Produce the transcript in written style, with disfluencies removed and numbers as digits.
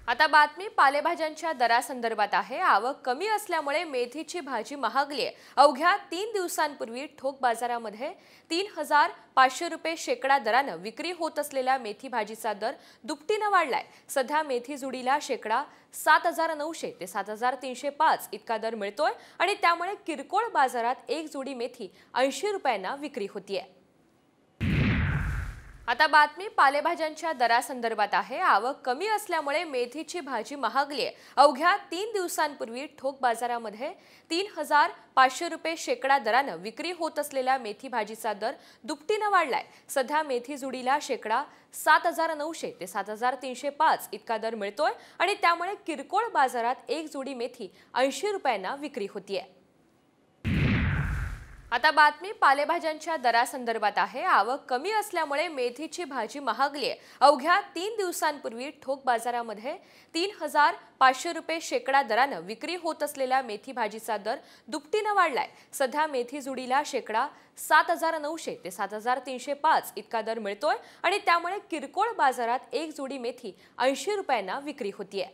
आता बातमी पालेभाज्यांच्या दरासंदर्भात आहे। आवक कमी असल्यामुळे मेथीची भाजी महागली आहे। अवघ्या 3 दिवसांपूर्वी ठोक बाजारामध्ये 3,500 रुपये शेकडा दराने विक्री होत असलेल्या मेथी भाजीचा दर दुपटीने वाढलाय। सध्या मेथी जुडीला शेकडा 7,900 ते 7,305 इतका दर मिळतोय आणि त्यामुळे किरकोळ बाजारात एक जुडी मेथी 80 रुपयांना विक्री होतीये। आता बातमी पालेभाज्यांच्या दरासंदर्भात आहे। आवक कमी असल्यामुळे मेथीची भाजी महागली आहे। अवघ्या 3 दिवसांपूर्वी ठोक बाजारामध्ये 3,500 रुपये शेकडा दराने विक्री होत असलेल्या मेथी भाजीचा दर दुपटीने वाढलाय। सध्या मेथी जुडीला शेकडा 7,900 ते 7,305 इतका दर मिळतोय आणि त्यामुळे किरकोळ बाजारात एक जुडी मेथी 80 रुपयांना विक्री होतीये। आता बातमी पालेभाज्यांच्या दरासंदर्भात आहे। आवक कमी असल्यामुळे मेथीची भाजी महागली आहे। अवघ्या 3 दिवसांपूर्वी ठोक बाजारामध्ये 3,500 रुपये शेकडा दराने विक्री होत असलेल्या मेथी भाजीचा दर दुपटीने वाढलाय। सध्या मेथी जुडीला शेकडा 7,900 ते 7,305 इतका दर मिळतोय आणि त्यामुळे किरकोळ बाजारात एक जुडी मेथी 80 रुपयांना विक्री होतीये।